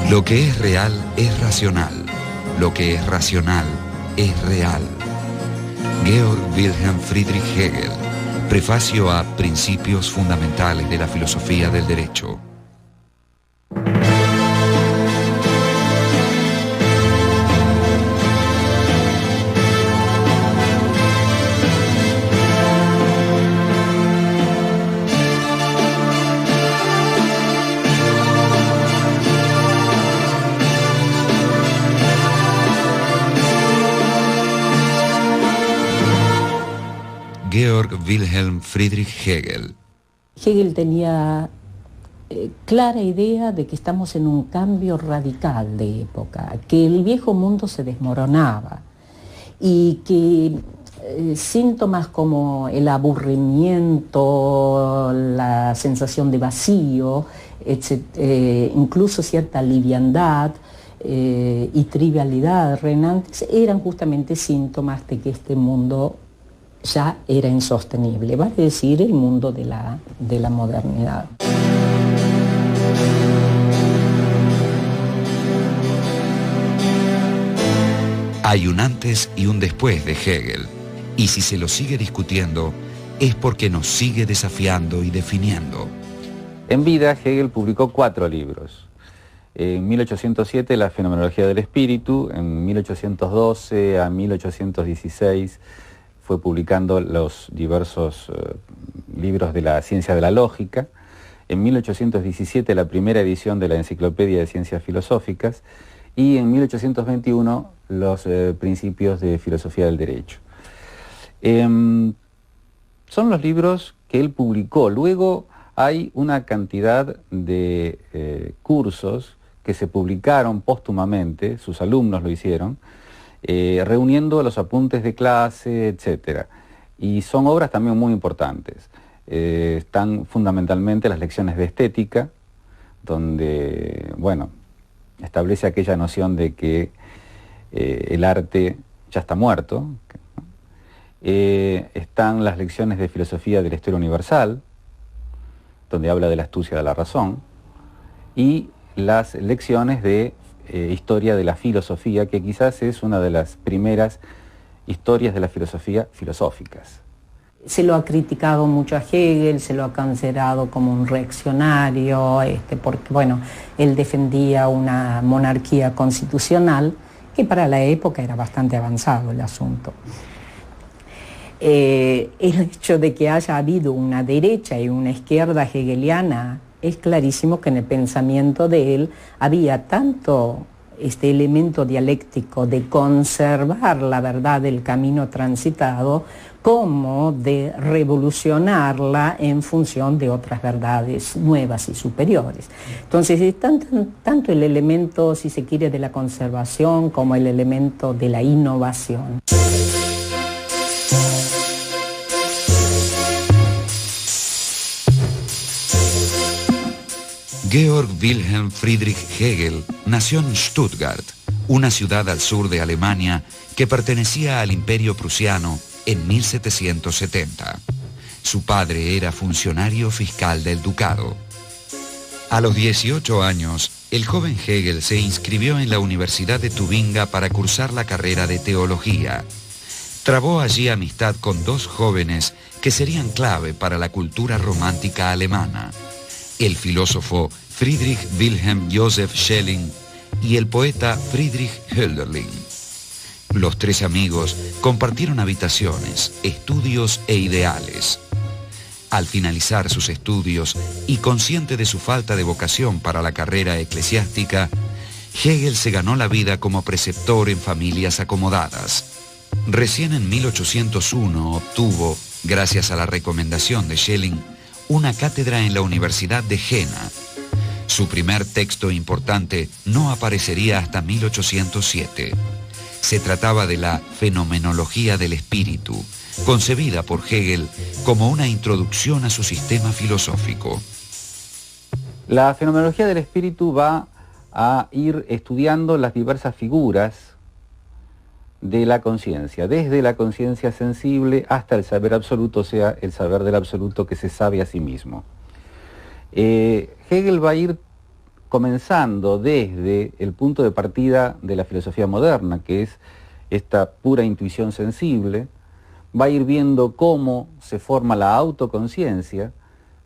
Lo que es real es racional. Lo que es racional es real. Georg Wilhelm Friedrich Hegel. Prefacio a Principios Fundamentales de la Filosofía del Derecho. Georg Wilhelm Friedrich Hegel. Hegel tenía clara idea de que estamos en un cambio radical de época, que el viejo mundo se desmoronaba y que síntomas como el aburrimiento, la sensación de vacío, incluso cierta liviandad y trivialidad reinantes eran justamente síntomas de que este mundo ya era insostenible, vale decir, el mundo de la modernidad. Hay un antes y un después de Hegel, y si se lo sigue discutiendo, es porque nos sigue desafiando y definiendo. En vida, Hegel publicó 4 libros. En 1807, La Fenomenología del Espíritu. En 1812 a 1816, fue publicando los diversos libros de la ciencia de la lógica. En 1817 la primera edición de la Enciclopedia de Ciencias Filosóficas y en 1821 los Principios de Filosofía del Derecho. Son los libros que él publicó. Luego hay una cantidad de cursos que se publicaron póstumamente, sus alumnos lo hicieron, reuniendo los apuntes de clase, etc. Y son obras también muy importantes. Están fundamentalmente las lecciones de estética, donde, bueno, establece aquella noción de que el arte ya está muerto. Están las lecciones de filosofía de la historia universal, donde habla de la astucia de la razón, y las lecciones de historia de la filosofía, que quizás es una de las primeras historias de la filosofía filosóficas. Se lo ha criticado mucho a Hegel, se lo ha considerado como un reaccionario, porque bueno, él defendía una monarquía constitucional, que para la época era bastante avanzado el asunto. El hecho de que haya habido una derecha y una izquierda hegeliana, es clarísimo que en el pensamiento de él había tanto este elemento dialéctico de conservar la verdad del camino transitado como de revolucionarla en función de otras verdades nuevas y superiores. Entonces, es tanto el elemento, si se quiere, de la conservación como el elemento de la innovación. Georg Wilhelm Friedrich Hegel nació en Stuttgart, una ciudad al sur de Alemania que pertenecía al Imperio Prusiano en 1770. Su padre era funcionario fiscal del ducado. A los 18 años, el joven Hegel se inscribió en la Universidad de Tubinga para cursar la carrera de teología. Trabó allí amistad con 2 jóvenes que serían clave para la cultura romántica alemana: el filósofo Friedrich Wilhelm Joseph Schelling y el poeta Friedrich Hölderlin. Los 3 amigos compartieron habitaciones, estudios e ideales. Al finalizar sus estudios y consciente de su falta de vocación para la carrera eclesiástica, Hegel se ganó la vida como preceptor en familias acomodadas. Recién en 1801 obtuvo, gracias a la recomendación de Schelling, una cátedra en la Universidad de Jena. Su primer texto importante no aparecería hasta 1807. Se trataba de la Fenomenología del Espíritu, concebida por Hegel como una introducción a su sistema filosófico. La Fenomenología del Espíritu va a ir estudiando las diversas figuras de la conciencia, desde la conciencia sensible hasta el saber absoluto, o sea, el saber del absoluto que se sabe a sí mismo. Hegel va a ir comenzando desde el punto de partida de la filosofía moderna, que es esta pura intuición sensible, va a ir viendo cómo se forma la autoconciencia,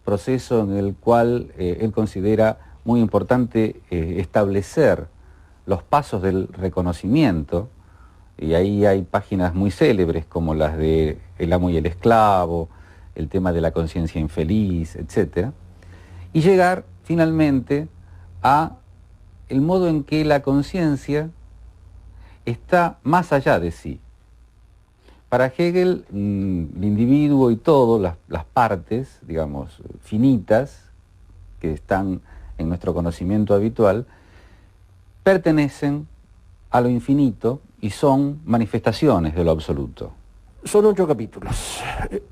proceso en el cual él considera muy importante establecer los pasos del reconocimiento, y ahí hay páginas muy célebres como las de El amo y el esclavo, el tema de la conciencia infeliz, etc. Y llegar finalmente a el modo en que la conciencia está más allá de sí. Para Hegel, el individuo y todo, las partes, digamos, finitas, que están en nuestro conocimiento habitual, pertenecen a lo infinito y son manifestaciones de lo absoluto. Son 8 capítulos.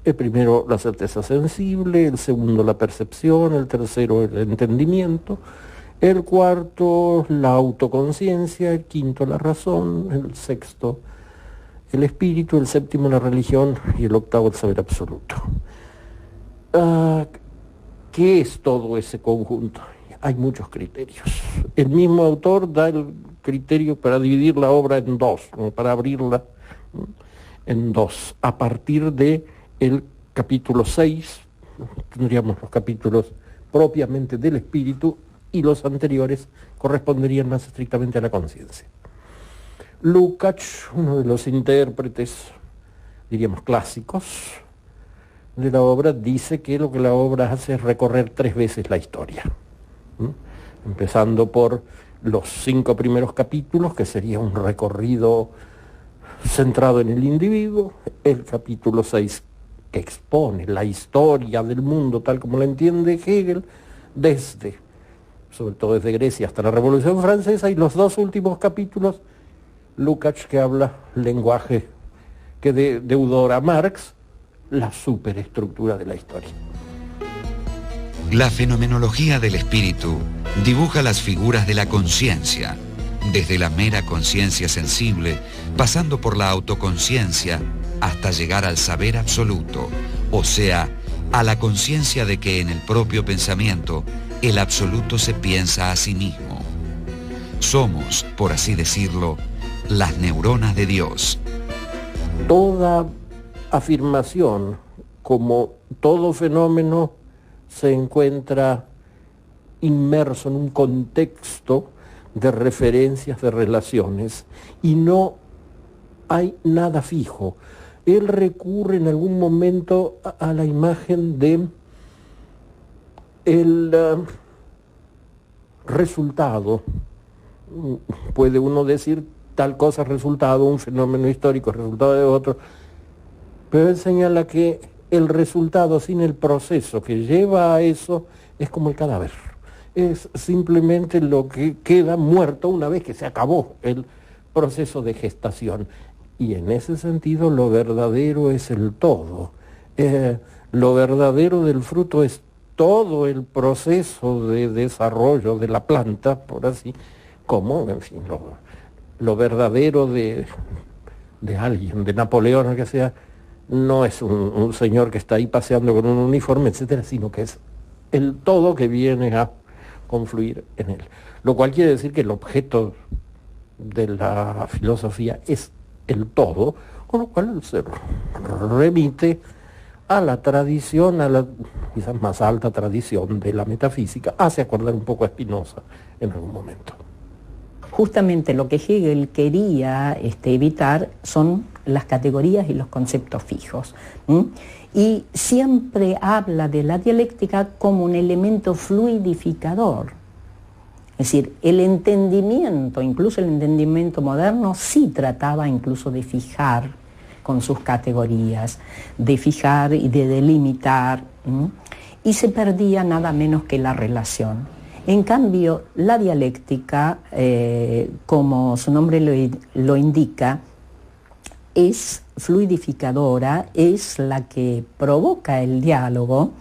El primero, la certeza sensible; el segundo, la percepción; el tercero, el entendimiento; el cuarto, la autoconciencia; el quinto, la razón; el sexto, el espíritu; el séptimo, la religión; y el octavo, el saber absoluto. ¿Qué es todo ese conjunto? Hay muchos criterios. El mismo autor da el criterio para dividir la obra en dos, como para abrirla en dos. A partir de el capítulo 6, tendríamos los capítulos propiamente del espíritu, y los anteriores corresponderían más estrictamente a la conciencia. Lukács, uno de los intérpretes, diríamos, clásicos de la obra, dice que lo que la obra hace es recorrer 3 veces la historia. Empezando por los 5 primeros capítulos, que sería un recorrido centrado en el individuo; el capítulo 6, que expone la historia del mundo tal como la entiende Hegel, sobre todo desde Grecia hasta la Revolución Francesa; y los 2 últimos capítulos, Lukács, que habla lenguaje que deudora a Marx, la superestructura de la historia. La fenomenología del espíritu dibuja las figuras de la conciencia, desde la mera conciencia sensible, pasando por la autoconciencia, hasta llegar al saber absoluto, o sea, a la conciencia de que en el propio pensamiento el absoluto se piensa a sí mismo. Somos, por así decirlo, las neuronas de Dios. Toda afirmación, como todo fenómeno, se encuentra inmerso en un contexto de referencias, de relaciones, y no hay nada fijo. Él recurre en algún momento a la imagen de el resultado. Puede uno decir tal cosa es resultado, un fenómeno histórico es resultado de otro, pero él señala que el resultado sin el proceso que lleva a eso es como el cadáver. Es simplemente lo que queda muerto una vez que se acabó el proceso de gestación. Y en ese sentido lo verdadero es el todo. Lo verdadero del fruto es todo el proceso de desarrollo de la planta, por así, como, en fin, lo verdadero de alguien, de Napoleón o que sea, no es un señor que está ahí paseando con un uniforme, etcétera, sino que es el todo que viene a confluir en él. Lo cual quiere decir que el objeto de la filosofía es el todo, con lo cual se remite a la tradición, a la quizás más alta tradición de la metafísica. Hace acordar un poco a Spinoza en algún momento. Justamente lo que Hegel quería evitar son las categorías y los conceptos fijos. Y siempre habla de la dialéctica como un elemento fluidificador. Es decir, el entendimiento, incluso el entendimiento moderno, sí trataba incluso de fijar con sus categorías, de fijar y de delimitar, y se perdía nada menos que la relación. En cambio, la dialéctica, como su nombre lo indica, es fluidificadora, es la que provoca el diálogo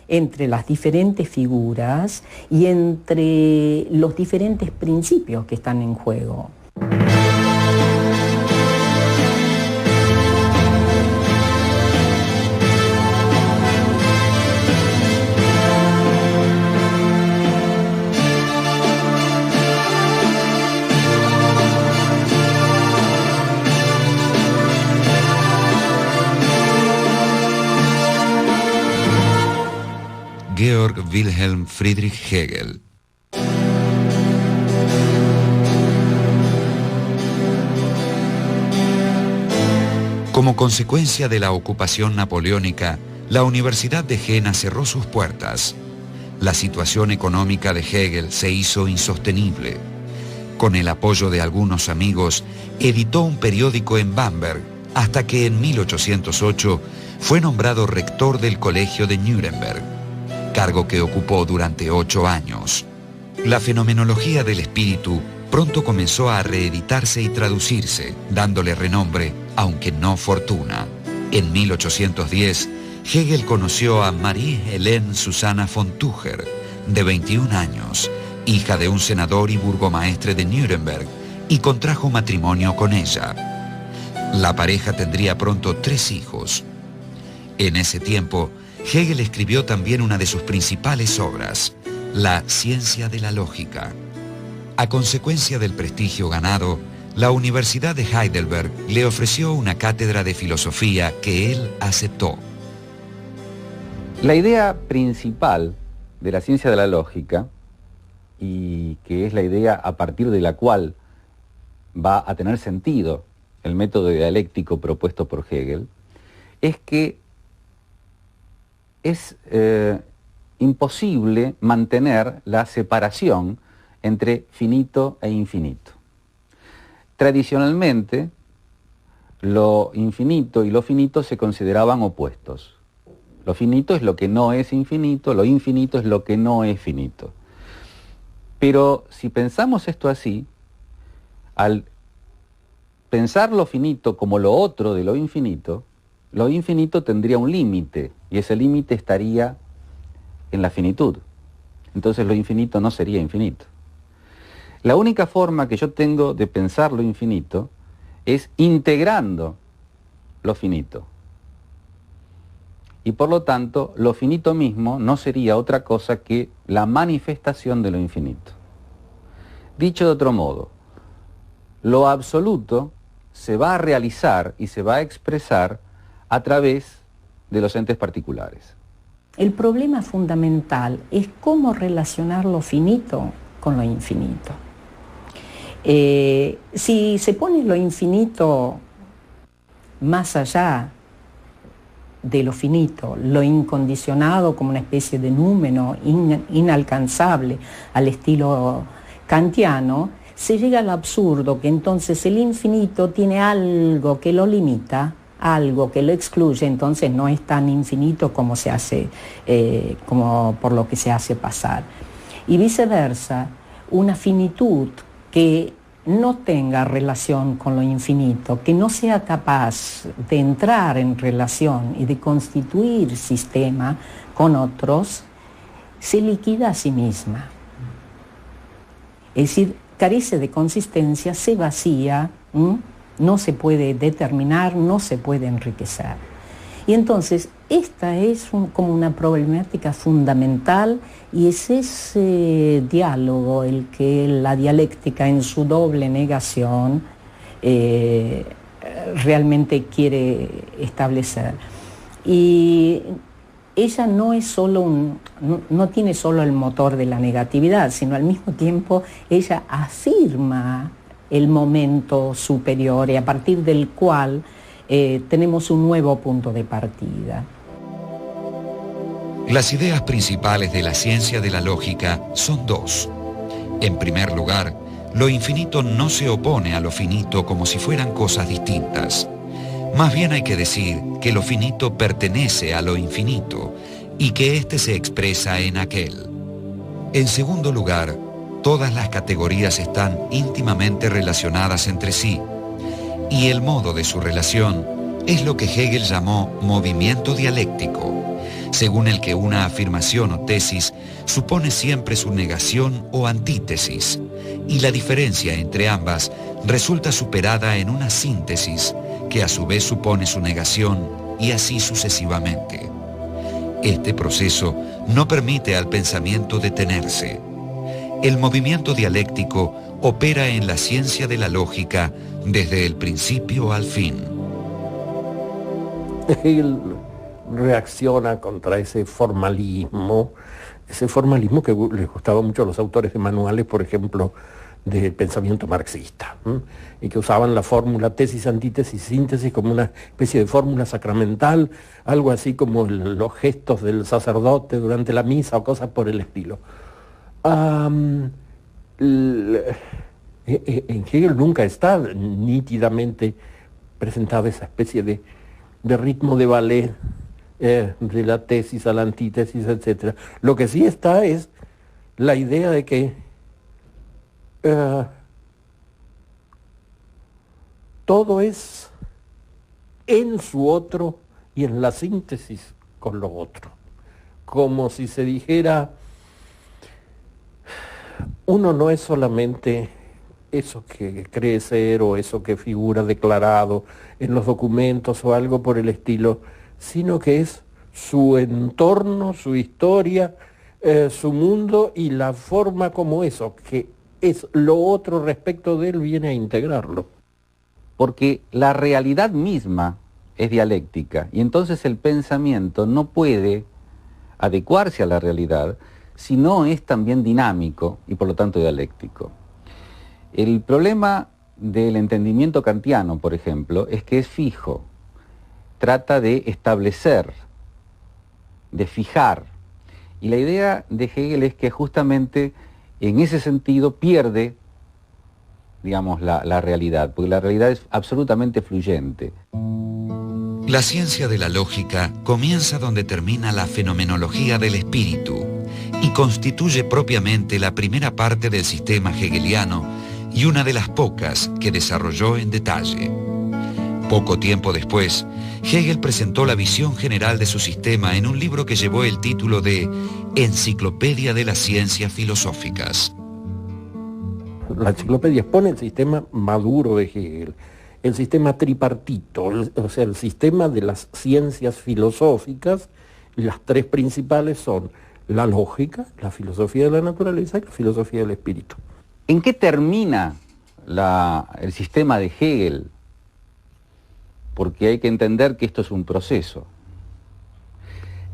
entre las diferentes figuras y entre los diferentes principios que están en juego. Georg Wilhelm Friedrich Hegel. Como consecuencia de la ocupación napoleónica, la Universidad de Jena cerró sus puertas. La situación económica de Hegel se hizo insostenible. Con el apoyo de algunos amigos, editó un periódico en Bamberg, hasta que en 1808 fue nombrado rector del Colegio de Nuremberg, cargo que ocupó durante 8 años. La fenomenología del espíritu pronto comenzó a reeditarse y traducirse, dándole renombre, aunque no fortuna. En 1810, Hegel conoció a Marie-Helene Susanna von Tucher, de 21 años, hija de un senador y burgomaestre de Nuremberg, y contrajo matrimonio con ella. La pareja tendría pronto 3 hijos. En ese tiempo, Hegel escribió también una de sus principales obras, La ciencia de la lógica. A consecuencia del prestigio ganado, la Universidad de Heidelberg le ofreció una cátedra de filosofía que él aceptó. La idea principal de la ciencia de la lógica, y que es la idea a partir de la cual va a tener sentido el método dialéctico propuesto por Hegel, es que es imposible mantener la separación entre finito e infinito. Tradicionalmente, lo infinito y lo finito se consideraban opuestos. Lo finito es lo que no es infinito, lo infinito es lo que no es finito. Pero si pensamos esto así, al pensar lo finito como lo otro de lo infinito tendría un límite, y ese límite estaría en la finitud. Entonces lo infinito no sería infinito. La única forma que yo tengo de pensar lo infinito es integrando lo finito. Y por lo tanto, lo finito mismo no sería otra cosa que la manifestación de lo infinito. Dicho de otro modo, lo absoluto se va a realizar y se va a expresar a través de los entes particulares. El problema fundamental es cómo relacionar lo finito con lo infinito. Si se pone lo infinito más allá de lo finito, lo incondicionado como una especie de número inalcanzable al estilo kantiano, se llega al absurdo que entonces el infinito tiene algo que lo limita, algo que lo excluye, entonces no es tan infinito como se hace, como por lo que se hace pasar. Y viceversa, una finitud que no tenga relación con lo infinito, que no sea capaz de entrar en relación y de constituir sistema con otros, se liquida a sí misma. Es decir, carece de consistencia, se vacía, no se puede determinar, no se puede enriquecer. Y entonces, esta es como una problemática fundamental, y es ese diálogo el que la dialéctica en su doble negación realmente quiere establecer. Y ella no es solo no tiene solo el motor de la negatividad, sino al mismo tiempo ella afirma el momento superior, y a partir del cual tenemos un nuevo punto de partida. Las ideas principales de la ciencia de la lógica son 2. En primer lugar, lo infinito no se opone a lo finito como si fueran cosas distintas. Más bien hay que decir que lo finito pertenece a lo infinito y que éste se expresa en aquel. En segundo lugar, todas las categorías están íntimamente relacionadas entre sí, y el modo de su relación es lo que Hegel llamó movimiento dialéctico, según el que una afirmación o tesis supone siempre su negación o antítesis, y la diferencia entre ambas resulta superada en una síntesis que a su vez supone su negación, y así sucesivamente. Este proceso no permite al pensamiento detenerse. El movimiento dialéctico opera en la ciencia de la lógica desde el principio al fin. Hegel reacciona contra ese formalismo ese formalismo que les gustaba mucho a los autores de manuales, por ejemplo, del pensamiento marxista, y que usaban la fórmula tesis, antítesis, síntesis como una especie de fórmula sacramental, algo así como los gestos del sacerdote durante la misa o cosas por el estilo. En Hegel nunca está nítidamente presentada esa especie de ritmo de ballet, de la tesis a la antítesis, etc. Lo que sí está es la idea de que todo es en su otro y en la síntesis con lo otro. Como si se dijera, uno no es solamente eso que cree ser o eso que figura declarado en los documentos o algo por el estilo, sino que es su entorno, su historia, su mundo y la forma como eso, que es lo otro respecto de él, viene a integrarlo. Porque la realidad misma es dialéctica y entonces el pensamiento no puede adecuarse a la realidad si no es también dinámico y por lo tanto dialéctico. El problema del entendimiento kantiano, por ejemplo, es que es fijo, trata de establecer, de fijar, y la idea de Hegel es que justamente en ese sentido pierde, digamos, la realidad, porque la realidad es absolutamente fluyente. La ciencia de la lógica comienza donde termina la fenomenología del espíritu y constituye propiamente la primera parte del sistema hegeliano y una de las pocas que desarrolló en detalle. Poco tiempo después, Hegel presentó la visión general de su sistema en un libro que llevó el título de Enciclopedia de las Ciencias Filosóficas. La enciclopedia expone el sistema maduro de Hegel, el sistema tripartito, o sea, el sistema de las ciencias filosóficas. Las tres principales son la lógica, la filosofía de la naturaleza y la filosofía del espíritu. ¿En qué termina el sistema de Hegel? Porque hay que entender que esto es un proceso.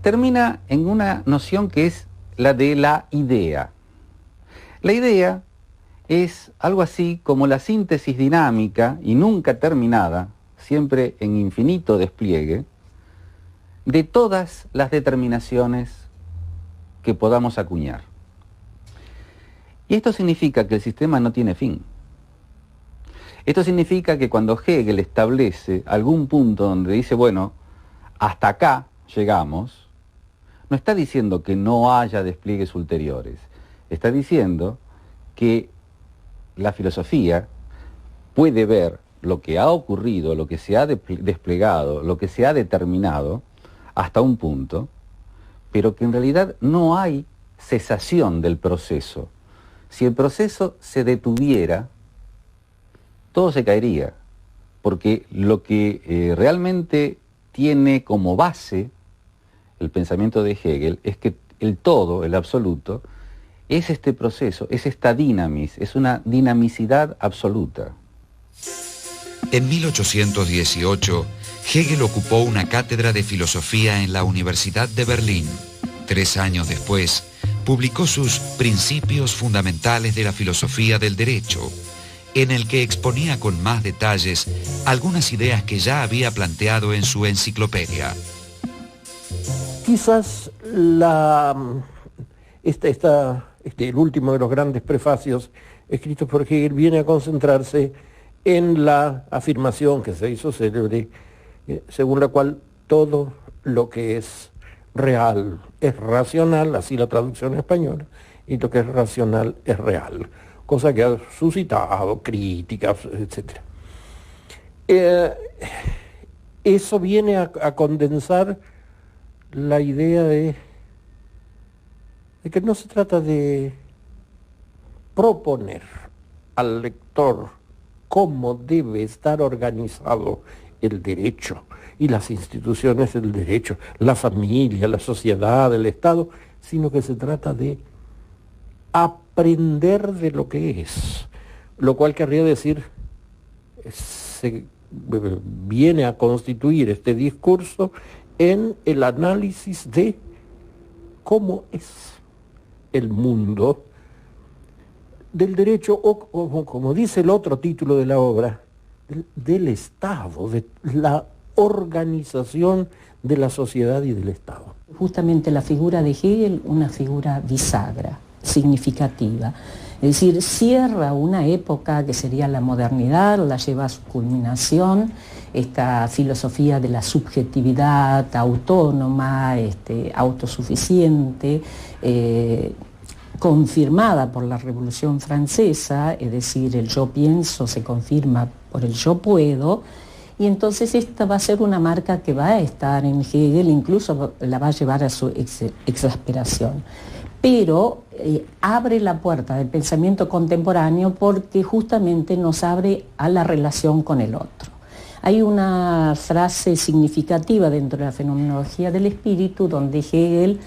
Termina en una noción que es la de la idea. La idea es algo así como la síntesis dinámica y nunca terminada, siempre en infinito despliegue, de todas las determinaciones que podamos acuñar. Y esto significa que el sistema no tiene fin. Esto significa que cuando Hegel establece algún punto donde dice, bueno, hasta acá llegamos, no está diciendo que no haya despliegues ulteriores, está diciendo que la filosofía puede ver lo que ha ocurrido, lo que se ha desplegado, lo que se ha determinado hasta un punto, pero que en realidad no hay cesación del proceso. Si el proceso se detuviera, todo se caería, porque lo que realmente tiene como base el pensamiento de Hegel es que el todo, el absoluto, es este proceso, es esta dinamis, es una dinamicidad absoluta. En 1818, Hegel ocupó una cátedra de filosofía en la Universidad de Berlín. 3 años después, publicó sus Principios Fundamentales de la Filosofía del Derecho, en el que exponía con más detalles algunas ideas que ya había planteado en su enciclopedia. Quizás el último de los grandes prefacios escritos por Hegel viene a concentrarse en la afirmación que se hizo célebre, según la cual todo lo que es real es racional, así la traducción española, y lo que es racional es real, cosa que ha suscitado críticas, etc. Eso viene a condensar la idea de que no se trata de proponer al lector cómo debe estar organizado el derecho y las instituciones del derecho, la familia, la sociedad, el Estado, sino que se trata de aprender de lo que es, lo cual querría decir, viene a constituir este discurso en el análisis de cómo es el mundo, del derecho, o como dice el otro título de la obra, del Estado, de la organización de la sociedad y del Estado. Justamente la figura de Hegel, una figura bisagra, significativa. Es decir, cierra una época que sería la modernidad, la lleva a su culminación, esta filosofía de la subjetividad autónoma, autosuficiente, confirmada por la Revolución Francesa, es decir, el yo pienso se confirma por el yo puedo, y entonces esta va a ser una marca que va a estar en Hegel, incluso la va a llevar a su exasperación. Pero abre la puerta del pensamiento contemporáneo porque justamente nos abre a la relación con el otro. Hay una frase significativa dentro de la fenomenología del espíritu donde Hegel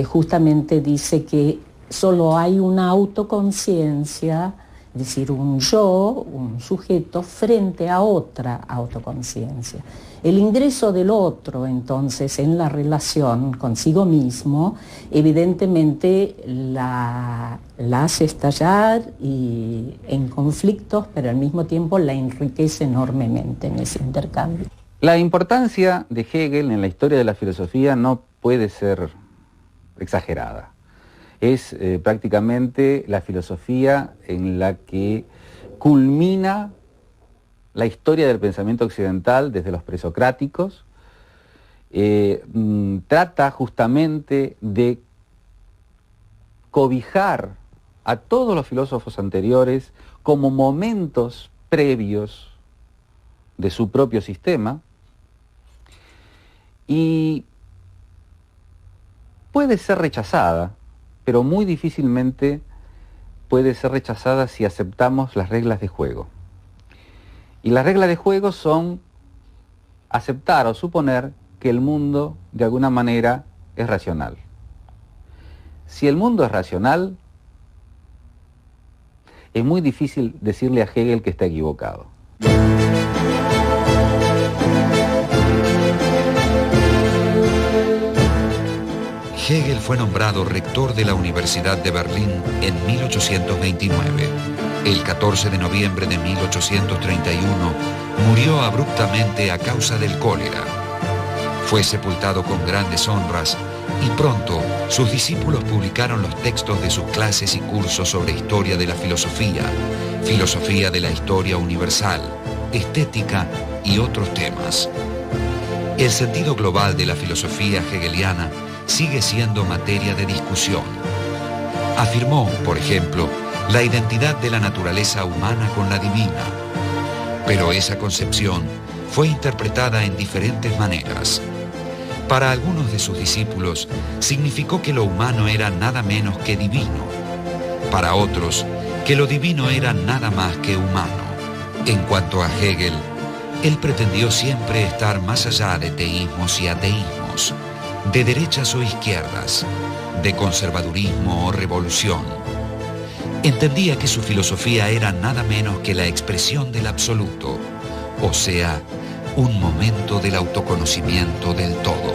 justamente dice que solo hay una autoconciencia, es decir, un yo, un sujeto, frente a otra autoconciencia. El ingreso del otro, entonces, en la relación consigo mismo, evidentemente la hace estallar y en conflictos, pero al mismo tiempo la enriquece enormemente en ese intercambio. La importancia de Hegel en la historia de la filosofía no puede ser exagerada. Es prácticamente la filosofía en la que culmina la historia del pensamiento occidental desde los presocráticos. Trata justamente de cobijar a todos los filósofos anteriores como momentos previos de su propio sistema, y puede ser rechazada, pero muy difícilmente puede ser rechazada si aceptamos las reglas de juego. Y las reglas de juego son aceptar o suponer que el mundo, de alguna manera, es racional. Si el mundo es racional, es muy difícil decirle a Hegel que está equivocado. Hegel fue nombrado rector de la Universidad de Berlín en 1829. El 14 de noviembre de 1831 murió abruptamente a causa del cólera. Fue sepultado con grandes honras y pronto sus discípulos publicaron los textos de sus clases y cursos sobre historia de la filosofía, filosofía de la historia universal, estética y otros temas. El sentido global de la filosofía hegeliana sigue siendo materia de discusión. Afirmó, por ejemplo, la identidad de la naturaleza humana con la divina, pero esa concepción fue interpretada en diferentes maneras. Para algunos de sus discípulos significó que lo humano era nada menos que divino, para otros que lo divino era nada más que humano. En cuanto a Hegel, él pretendió siempre estar más allá de teísmos y ateísmos, de derechas o izquierdas, de conservadurismo o revolución. Entendía que su filosofía era nada menos que la expresión del absoluto, o sea, un momento del autoconocimiento del todo.